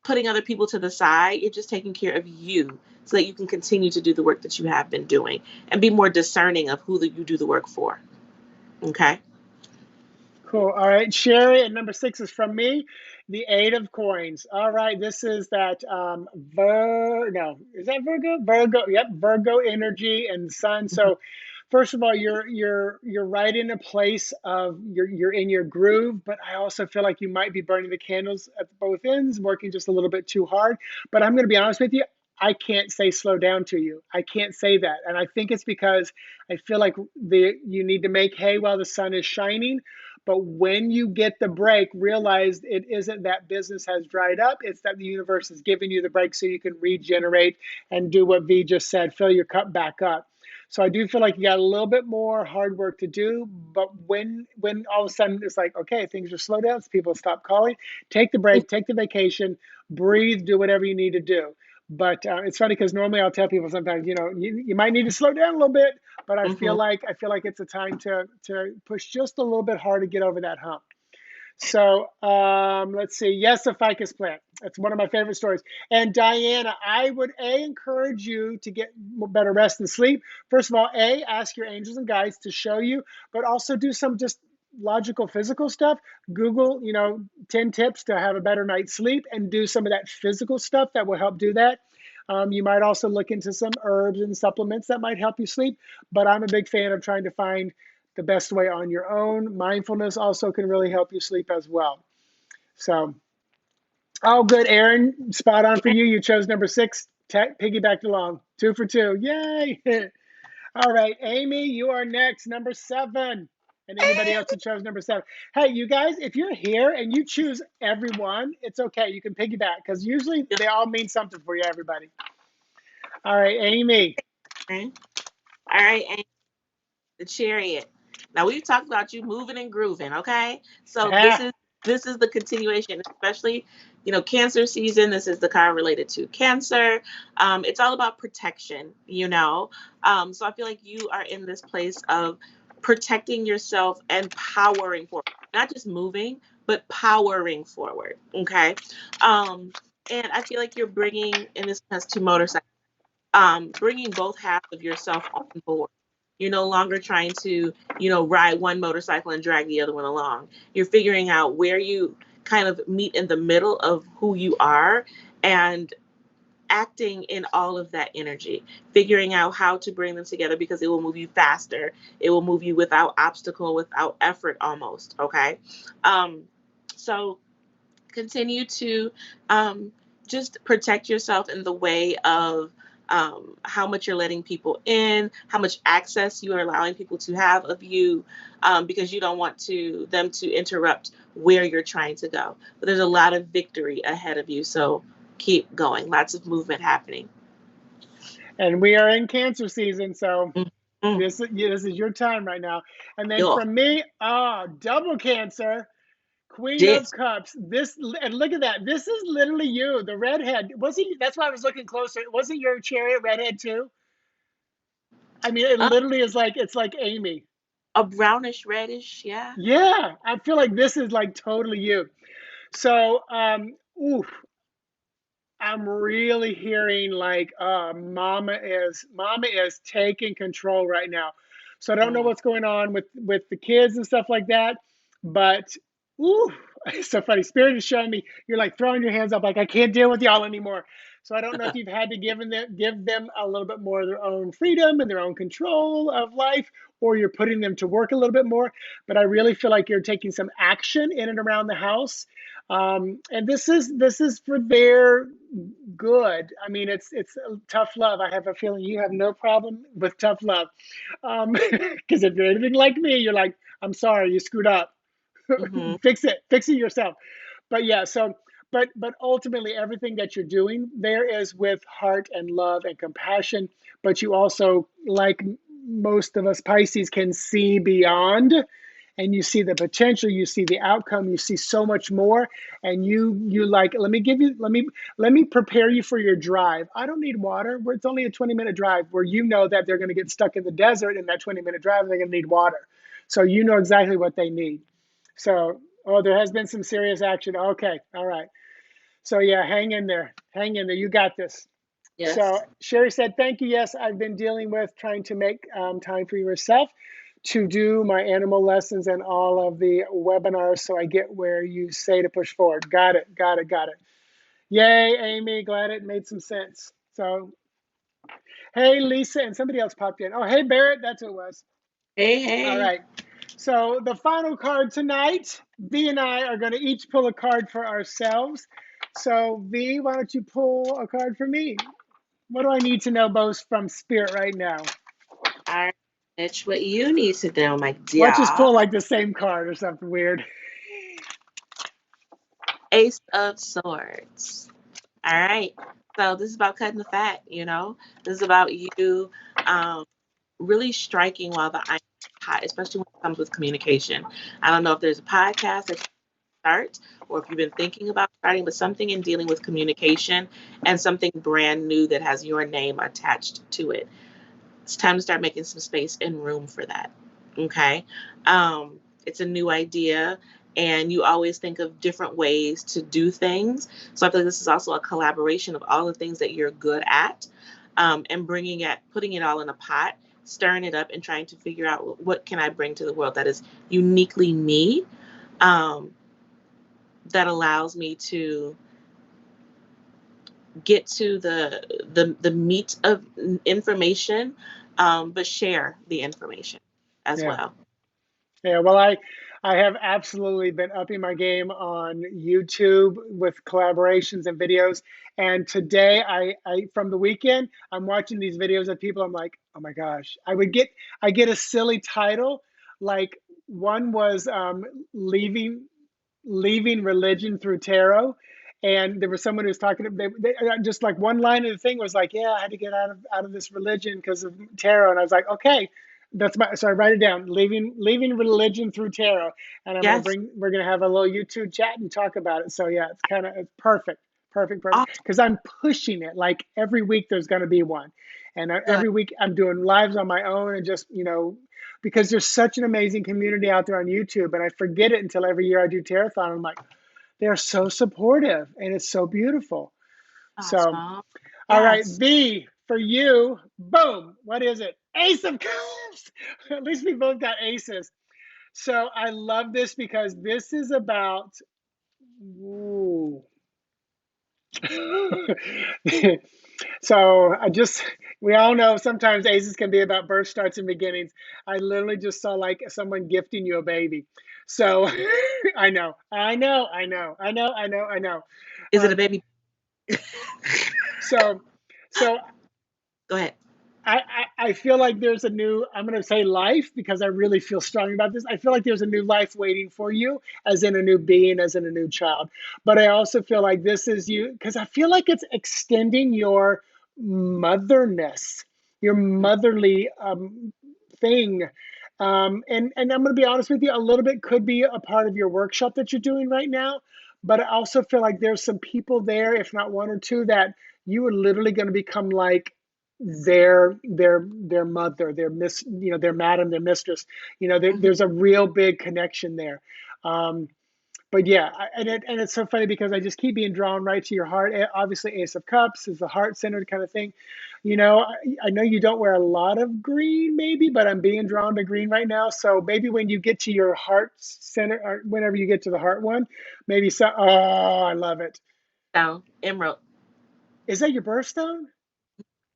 putting other people to the side. You're just taking care of you so that you can continue to do the work that you have been doing and be more discerning of who you do the work for. Okay. Cool. All right, Sherry, and number six is from me, the Eight of Coins. All right, this is that no, is that Virgo? Virgo, yep, Virgo energy and sun. So, first of all, you're right in a place of you're in your groove, but I also feel like you might be burning the candles at both ends, working just a little bit too hard. But I'm going to be honest with you. I can't say slow down to you. I can't say that, and I think it's because I feel like you need to make hay while the sun is shining, but when you get the break, realize it isn't that business has dried up. It's that the universe is giving you the break so you can regenerate and do what V just said, fill your cup back up. So I do feel like you got a little bit more hard work to do. But when all of a sudden it's like, okay, things are slow down, so people stop calling, take the break, take the vacation, breathe, do whatever you need to do. But it's funny because normally I'll tell people sometimes, you might need to slow down a little bit, but Mm-hmm. I feel like it's a time to push just a little bit hard to get over that hump. So let's see. Yes, a ficus plant. That's one of my favorite stories. And Diana, I would encourage you to get better rest and sleep. First of all, ask your angels and guides to show you, but also do some just logical physical stuff. Google, 10 tips to have a better night's sleep and do some of that physical stuff that will help do that. You might also look into some herbs and supplements that might help you sleep. But I'm a big fan of trying to find the best way on your own. Mindfulness also can really help you sleep as well. So, oh, good, Aaron. Spot on for you. You chose number six. Piggybacked along. 2 for 2. Yay. All right, Amy, you are next. Number 7. And anybody else who chose number 7. Hey, you guys, if you're here and you choose everyone, it's okay. You can piggyback because usually they all mean something for you, everybody. All right, Amy. Okay. All right. And the chariot. Now we've talked about you moving and grooving. Okay. So this Ah, is this is the continuation, especially cancer season. This is the card related to cancer. It's all about protection. So I feel like you are in this place of protecting yourself and powering forward, not just moving, but powering forward. Okay. Um, and I feel like you're bringing, and this has two motorcycles, bringing both halves of yourself on board. You're no longer trying to, ride one motorcycle and drag the other one along. You're figuring out where you kind of meet in the middle of who you are and acting in all of that energy, figuring out how to bring them together because it will move you faster. It will move you without obstacle, without effort almost. Okay. So continue to just protect yourself in the way of how much you're letting people in, how much access you are allowing people to have of you, because you don't want them to interrupt where you're trying to go. But there's a lot of victory ahead of you, so keep going. Lots of movement happening. and we are in Cancer season, so Mm-hmm. this is your time right now. And then Yo, from me, double Cancer, Queen of yes. Cups. This, and look at that. This is literally you, the redhead. Was he? That's why I was looking closer. Wasn't your chariot redhead too? I mean, it Uh, literally is like, it's like Amy. a brownish reddish, yeah. Yeah, I feel like this is like totally you. So, ooh, I'm really hearing like mama is taking control right now. So I don't know Mm. what's going on with the kids and stuff like that, but ooh, it's so funny. Spirit is showing me you're like throwing your hands up like I can't deal with y'all anymore. So I don't know if you've had to give them a little bit more of their own freedom and their own control of life, or you're putting them to work a little bit more. But I really feel like you're taking some action in and around the house, and this is for their good. I mean, it's tough love. I have a feeling you have no problem with tough love, because if you're anything like me, you're like, I'm sorry, you screwed up. Hmm. Fix it yourself. But yeah, so but ultimately everything that you're doing there is with heart and love and compassion. But you also, like most of us Pisces, can see beyond, and you see the potential, you see the outcome, you see so much more, and you like, let me prepare you for your drive. I don't need water, where it's only a 20-minute drive, where you know that they're going to get stuck in the desert in that 20-minute drive, and they're going to need water. So you know exactly what they need. So, oh, there has been some serious action. Okay, all right. So yeah, hang in there, hang in there, you got this. So Yes. Sherry said, thank you. Yes, I've been dealing with trying to make time for yourself to do my animal lessons and all of the webinars, so I get where you say to push forward. Got it, got it, got it. Yay, Amy, glad it made some sense. So, hey, Lisa, and somebody else popped in. Oh, hey, Barrett, that's who it was. Hey, All hey. right. So the final card tonight, V and I are going to each pull a card for ourselves. So V, why don't you pull a card for me? What do I need to know most from Spirit right now? All right, Mitch, what you need to know, my Let's just dear. pull like the same card or something weird. Ace of Swords. All right. So this is about cutting the fat, you know? This is about you um, really striking while the iron is hot, especially when it comes with communication. I don't know if there's a podcast that you start or if you've been thinking about starting, but something in dealing with communication and something brand new that has your name attached to it. It's time to start making some space and room for that. Okay. It's a new idea, and you always think of different ways to do things. So I feel like this is also a collaboration of all the things that you're good at, and putting it all in a pot, stirring it up, and trying to figure out what can I bring to the world that is uniquely me, um, that allows me to get to the meat of information, but share the information as Yeah. well. Yeah, well, I have absolutely been upping my game on YouTube with collaborations and videos. And today, I from the weekend, I'm watching these videos of people. I'm like, oh my gosh, I get a silly title, like one was leaving leaving religion through tarot. And there was someone who was talking, just like one line of the thing was like, yeah, I had to get out of this religion because of tarot. And I was like, okay, so I write it down, leaving religion through tarot. And Yes. we're gonna have a little YouTube chat and talk about it. So yeah, it's perfect, perfect, perfect. Awesome. Because I'm pushing it, like every week there's gonna be one. And Good. every week I'm doing lives on my own, and just, because there's such an amazing community out there on YouTube, and I forget it until every year I do Tarathon. I'm like, they're so supportive, and it's so beautiful. So, Awesome. all right, Yes. V for you. Boom. What is it? Ace of Cups. At least we both got aces. So I love this because this is about. Ooh. So we all know sometimes aces can be about birth starts and beginnings. I literally just saw like someone gifting you a baby. So I know. Is it a Um, baby? so, so Go ahead. I feel like there's a new, I'm going to say life because I really feel strong about this. I feel like there's a new life waiting for you, as in a new being, as in a new child. But I also feel like this is you, because I feel like it's extending your motherness, your motherly thing. And I'm going to be honest with you, a little bit could be a part of your workshop that you're doing right now. But I also feel like there's some people there, if not one or two, that you are literally going to become like their mother, their miss, their madam, their mistress. Mhm. There's a real big connection there. Um, but yeah, and it's so funny because I just keep being drawn right to your heart. Obviously, Ace of Cups is the heart centered kind of thing. I know you don't wear a lot of green, maybe, but I'm being drawn to green right now. So maybe when you get to your heart center, or whenever you get to the heart one, maybe so. Oh, I love it. Down, emerald. Is that your birthstone?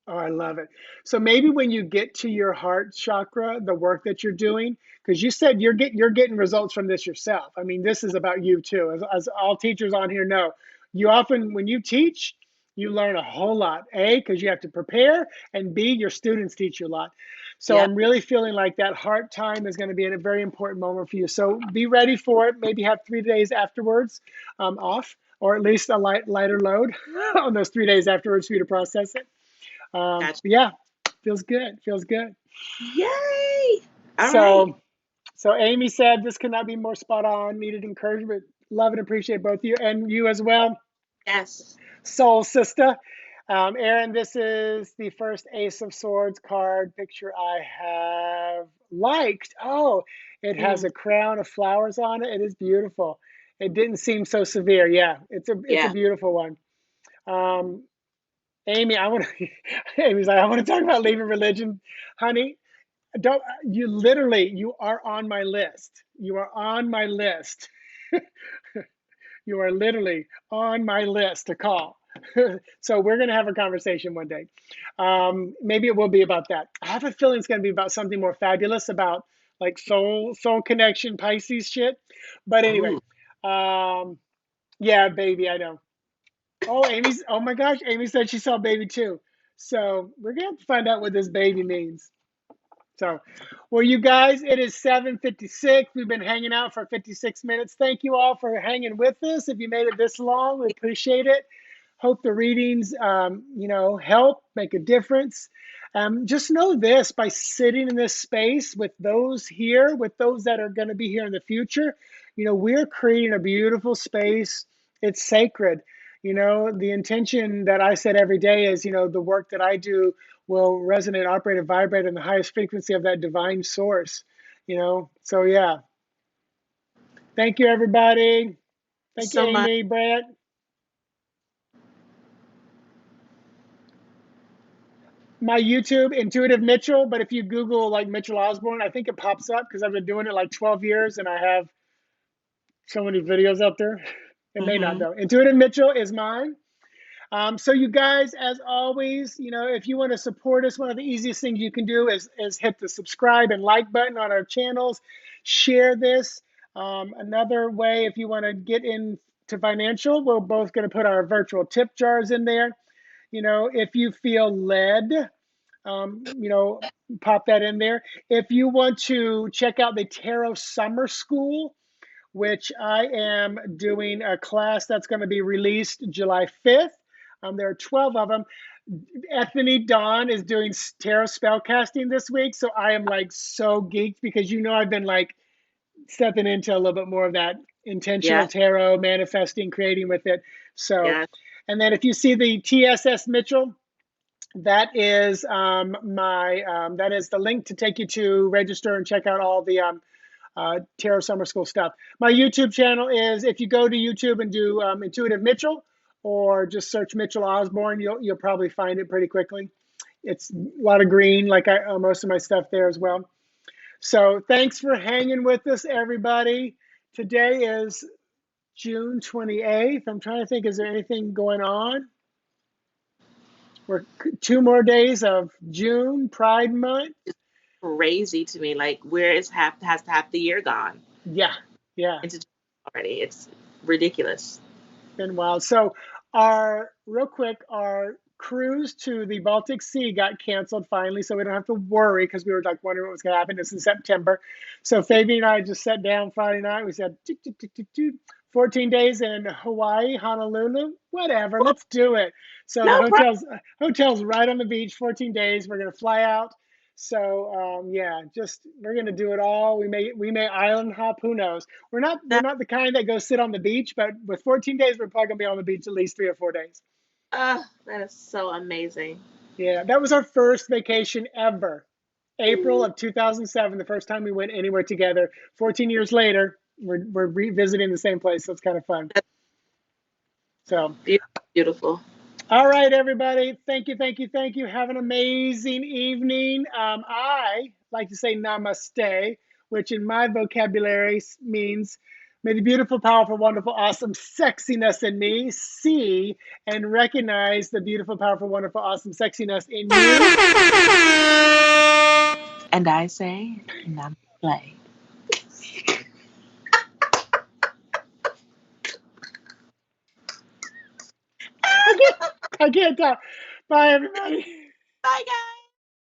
Oh, I love it. So maybe when you get to your heart chakra, the work that you're doing, because you said you're getting results from this yourself. I mean, this is about you too. As all teachers on here know, you often when you teach, you learn a whole lot. A, because you have to prepare, and B, your students teach you a lot. So Yep. I'm really feeling like that heart time is going to be a very important moment for you. So be ready for it. Maybe have 3 days afterwards off, or at least a lighter load on those 3 days afterwards for you to process it. Gotcha. Yeah, feels good. Feels good. Yay! All right. So, so Amy said this could not be more spot on. Needed encouragement. Love and appreciate both you and you as well. Yes. Soul sister. Aaron, this is the first Ace of Swords card picture I have liked. Oh, it has Mm, a crown of flowers on it. It is beautiful. It didn't seem so severe. Yeah, it's a yeah. beautiful one. Um, Amy, I want to. Amy's like, I want to talk about leaving religion, honey. Don't you literally? You are on my list. You are on my list. You are literally on my list to call. So we're gonna have a conversation one day. Maybe it will be about that. I have a feeling it's gonna be about something more fabulous, about like soul connection, Pisces shit. But anyway, Ooh. um, yeah, baby, I know. Oh, Amy's. Oh my gosh, Amy said she saw baby too. So we're gonna have to find out what this baby means. So, well, you guys, it is 7:56. We've been hanging out for 56 minutes. Thank you all for hanging with us. If you made it this long, we appreciate it. Hope the readings, help make a difference. Just know this: by sitting in this space with those here, with those that are going to be here in the future, we're creating a beautiful space. It's sacred. The intention that I said every day is, the work that I do will resonate, operate, and vibrate in the highest frequency of that divine source. So yeah. Thank you, everybody. Thank you, So much. Amy, Brett. My YouTube, Intuitive Mitchell, but if you Google like Mitchell Osborn, I think it pops up because I've been doing it like 12 years and I have so many videos out there. It may not Mm-hmm. though. Intuitive Mitchell is mine. So you guys, as always, if you want to support us, one of the easiest things you can do is hit the subscribe and like button on our channels. Share this. Another way, if you want to get into financial, we're both going to put our virtual tip jars in there. If you feel led, pop that in there. If you want to check out the Tarot Summer School, which I am doing a class that's going to be released July 5th. There are 12 of them. Ethany Dawn is doing tarot spell casting this week. So I am like so geeked because I've been like stepping into a little bit more of that intentional Yeah. tarot, manifesting, creating with it. So, Yeah. and then if you see the TSS Mitchell, that is that is the link to take you to register and check out all the Tarot Summer School stuff. My YouTube channel is, if you go to YouTube and do Intuitive Mitchell, or just search Mitchell Osborn, you'll probably find it pretty quickly. It's a lot of green, like most of my stuff there as well. So thanks for hanging with us, everybody. Today is June 28th. I'm trying to think, is there anything going on? We're 2 more days of June, Pride Month. It's crazy to me. Like, where is half the year gone? Yeah, yeah. Into already. It's ridiculous. Been wild. So our cruise to the Baltic Sea got canceled finally, so we don't have to worry because we were like wondering what was going to happen. It's in September. So Fabi and I just sat down Friday night. We said, 14 days in Hawaii, Honolulu, whatever, let's do it. So the No problem. hotel's right on the beach, 14 days. We're going to fly out. So yeah, just we're gonna do it all. We may island hop. Who knows? We're not the kind that go sit on the beach, but with 14 days, we're probably gonna be on the beach at least 3 or 4 days. That is so amazing. Yeah, that was our first vacation ever. April of 2007, the first time we went anywhere together. 14 years later, we're revisiting the same place, so it's kind of fun. That's So, beautiful. all right, everybody. Thank you, thank you, thank you. Have an amazing evening. I like to say namaste, which in my vocabulary means may the beautiful, powerful, wonderful, awesome sexiness in me see and recognize the beautiful, powerful, wonderful, awesome sexiness in you. And I say, namaste. I can't, I can't talk. Bye, everybody. Bye, guys.